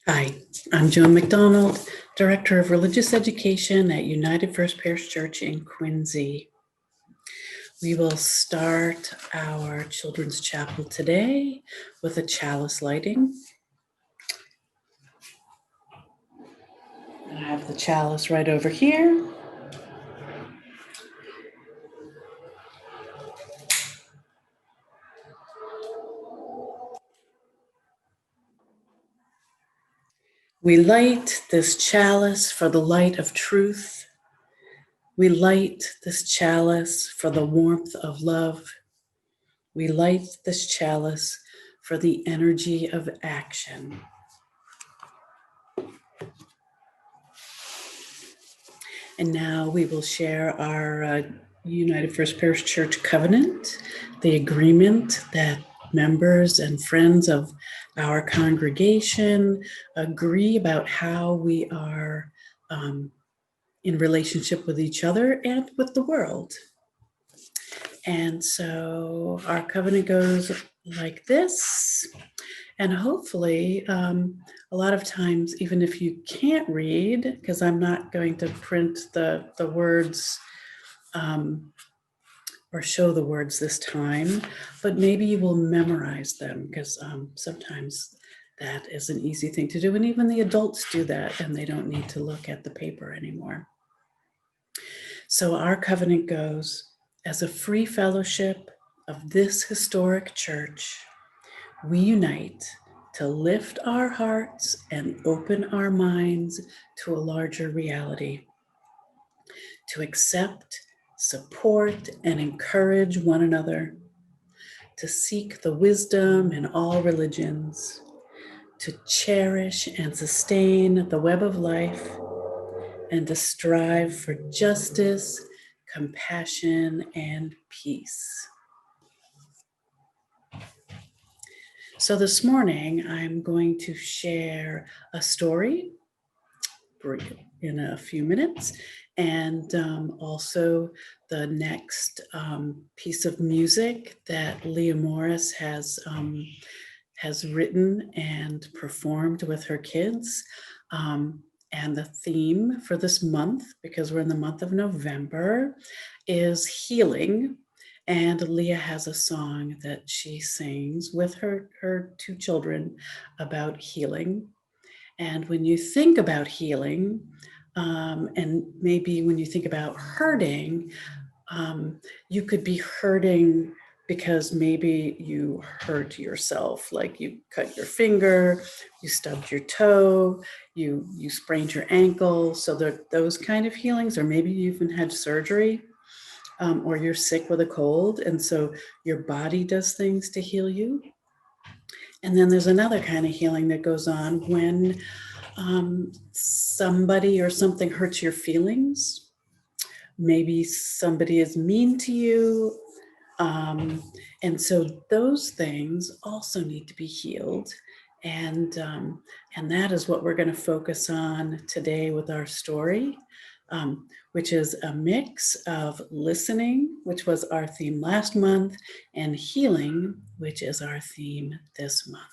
Hi, I'm Joan McDonald, Director of Religious Education at United First Parish Church in Quincy. We will start our Children's Chapel today with a chalice lighting. And I have the chalice right over here. We light this chalice for the light of truth. We light this chalice for the warmth of love. We light this chalice for the energy of action. And now we will share our United First Parish Church covenant, the agreement that members and friends of our congregation agree about how we are in relationship with each other and with the world. And so our covenant goes like this. And hopefully, a lot of times, even if you can't read, because I'm not going to print the words or show the words this time, but maybe you will memorize them, because sometimes that is an easy thing to do. And even the adults do that, and they don't need to look at the paper anymore. So our covenant goes, as a free fellowship of this historic church, we unite to lift our hearts and open our minds to a larger reality, to accept, support, and encourage one another, to seek the wisdom in all religions, to cherish and sustain the web of life, and to strive for justice, compassion, and peace. So this morning, I'm going to share a story in a few minutes, and also the next piece of music that Lea Morris has written and performed with her kids. And the theme for this month, because we're in the month of November, is healing. And Lea has a song that she sings with her two children about healing. And when you think about healing, and maybe when you think about hurting, you could be hurting because maybe you hurt yourself, like you cut your finger, you stubbed your toe, you sprained your ankle. So those kind of healings, or maybe you even had surgery, or you're sick with a cold, and so your body does things to heal you. And then there's another kind of healing that goes on when somebody or something hurts your feelings. Maybe somebody is mean to you. And so those things also need to be healed. And that is what we're going to focus on today with our story, which is a mix of listening, which was our theme last month, and healing, which is our theme this month.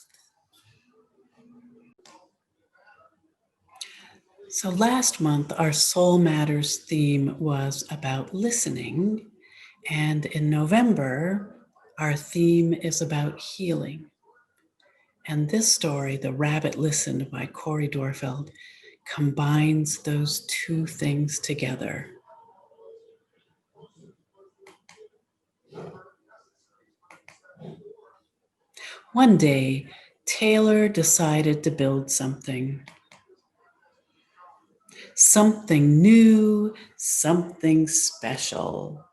So last month, our Soul Matters theme was about listening. And in November, our theme is about healing. And this story, The Rabbit Listened by Corey Dorfeld, combines those two things together. One day, Taylor decided to build something. Something new, something special.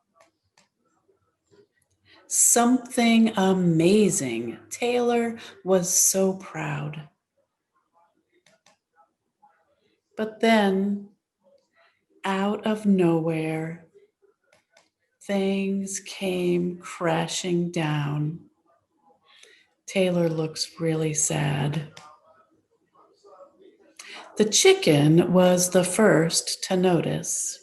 Something amazing. Taylor was so proud. But then, out of nowhere, things came crashing down. Taylor looks really sad. The chicken was the first to notice.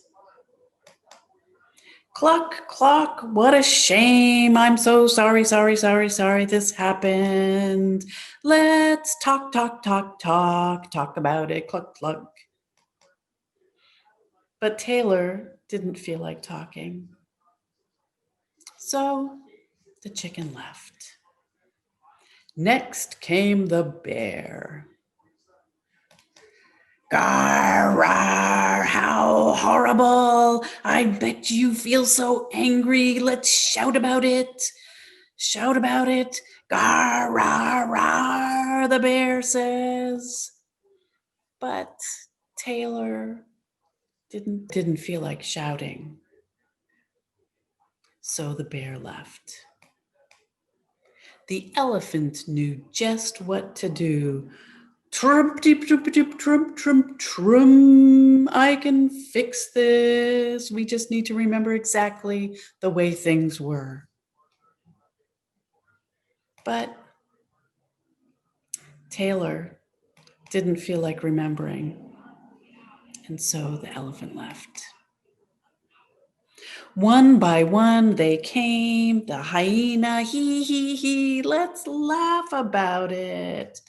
Cluck, cluck, what a shame. I'm so sorry, sorry, sorry, sorry this happened. Let's talk, talk, talk, talk, talk about it. Cluck, cluck. But Taylor didn't feel like talking. So the chicken left. Next came the bear. Gar, how horrible. I bet you feel so angry. Let's shout about it. Shout about it. Gar, rar, rar, the bear says. But Taylor didn't feel like shouting. So the bear left. The elephant knew just what to do. Trump, deep, trump, deep, trump, trump, trum. I can fix this. We just need to remember exactly the way things were. But Taylor didn't feel like remembering. And so the elephant left. One by one they came, the hyena, he, let's laugh about it.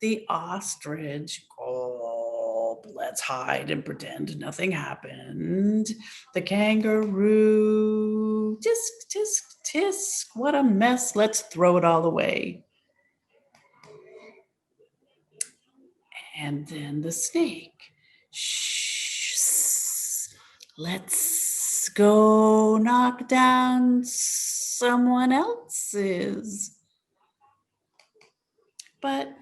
The ostrich, gulp, let's hide and pretend nothing happened. The kangaroo, tisk, tisk, tisk, what a mess, let's throw it all away. And then the snake, shh, let's go knock down someone else's. But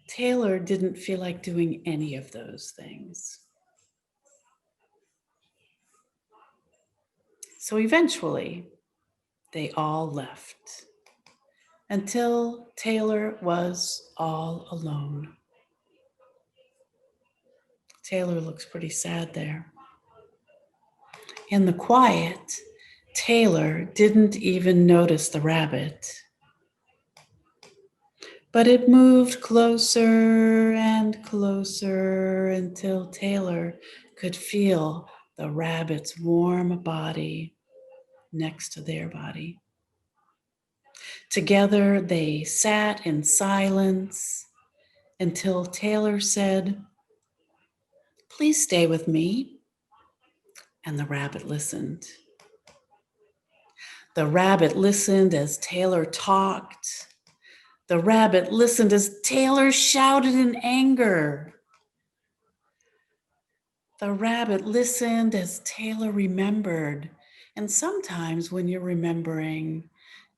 Taylor didn't feel like doing any of those things. So eventually, they all left until Taylor was all alone. Taylor looks pretty sad there. In the quiet, Taylor didn't even notice the rabbit. But it moved closer and closer until Taylor could feel the rabbit's warm body next to their body. Together they sat in silence until Taylor said, "Please stay with me." And the rabbit listened. The rabbit listened as Taylor talked. The rabbit listened as Taylor shouted in anger. The rabbit listened as Taylor remembered. And sometimes when you're remembering,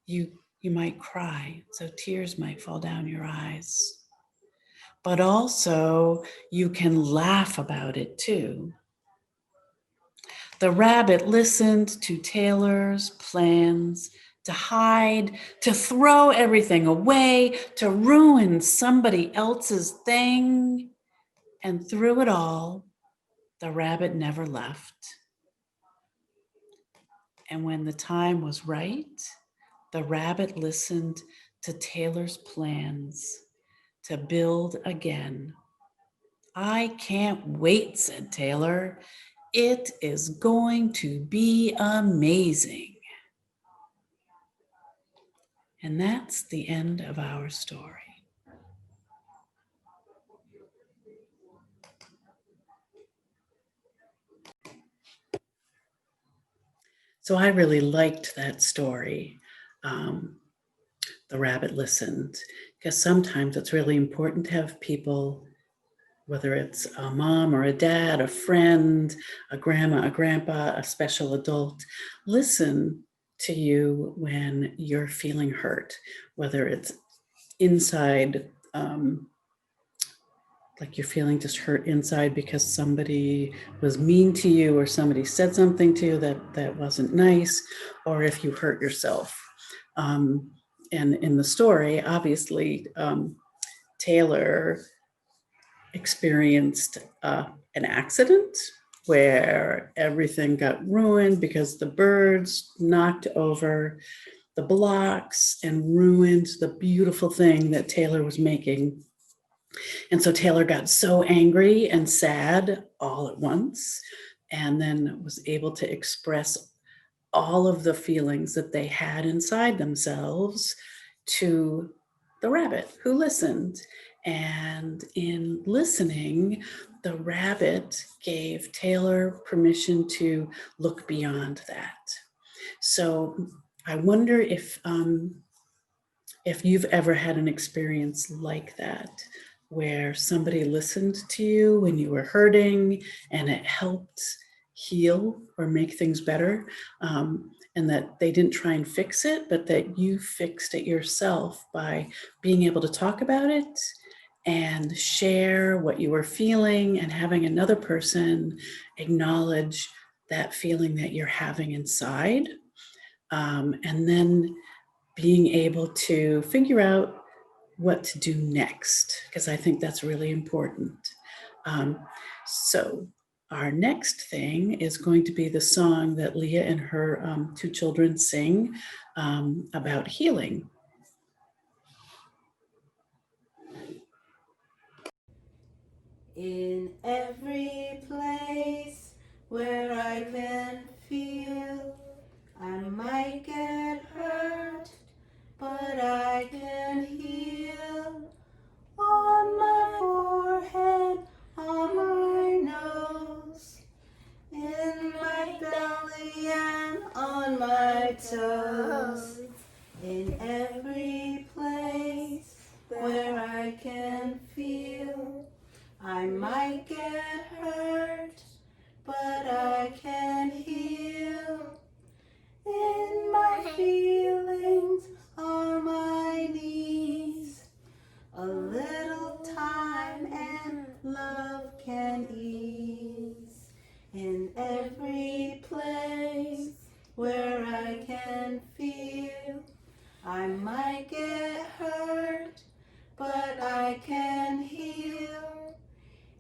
you might cry, so tears might fall down your eyes. But also, you can laugh about it too. The rabbit listened to Taylor's plans to hide, to throw everything away, to ruin somebody else's thing. And through it all, the rabbit never left. And when the time was right, the rabbit listened to Taylor's plans to build again. "I can't wait," said Taylor. "It is going to be amazing." And that's the end of our story. So I really liked that story. The rabbit listened, because sometimes it's really important to have people, whether it's a mom or a dad, a friend, a grandma, a grandpa, a special adult, listen to you when you're feeling hurt, whether it's inside, like you're feeling just hurt inside because somebody was mean to you or somebody said something to you that wasn't nice, or if you hurt yourself. And in the story, obviously, Taylor experienced an accident where everything got ruined because the birds knocked over the blocks and ruined the beautiful thing that Taylor was making. And so Taylor got so angry and sad all at once, and then was able to express all of the feelings that they had inside themselves to the rabbit who listened. And in listening, the rabbit gave Taylor permission to look beyond that. So I wonder if you've ever had an experience like that, where somebody listened to you when you were hurting and it helped heal or make things better, and that they didn't try and fix it, but that you fixed it yourself by being able to talk about it and share what you were feeling, and having another person acknowledge that feeling that you're having inside, and then being able to figure out what to do next, because I think that's really important. So our next thing is going to be the song that Lea and her 2 children sing about healing. In every place where I can feel, I might get hurt, but I can heal. On my forehead, on my nose, in my belly and on my toes. In every place where I can feel, I might get hurt, but I can heal. In my feelings are my knees. A little time and love can ease. In every place where I can feel, I might get hurt, but I can heal.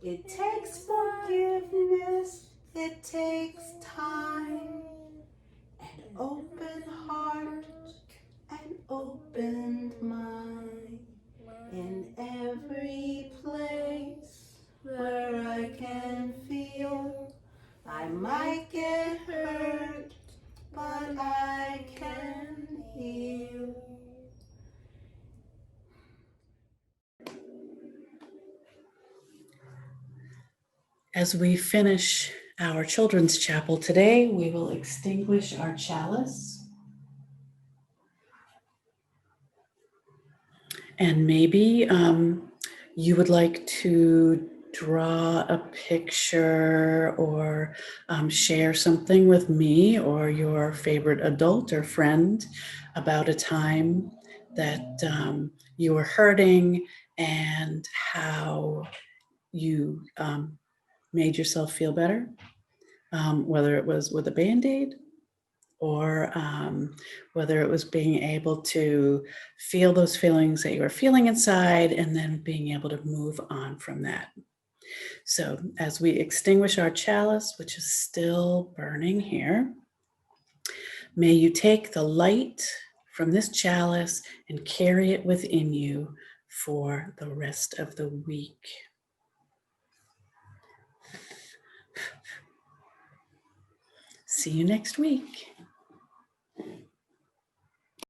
It takes forgiveness, it takes time, an open heart, an opened mind. In every place where I can feel, I might get hurt, but I can heal. As we finish our children's chapel today, we will extinguish our chalice. And maybe you would like to draw a picture or share something with me or your favorite adult or friend about a time that you were hurting and how you made yourself feel better, whether it was with a Band-Aid or whether it was being able to feel those feelings that you were feeling inside and then being able to move on from that. So as we extinguish our chalice, which is still burning here, may you take the light from this chalice and carry it within you for the rest of the week. See you next week.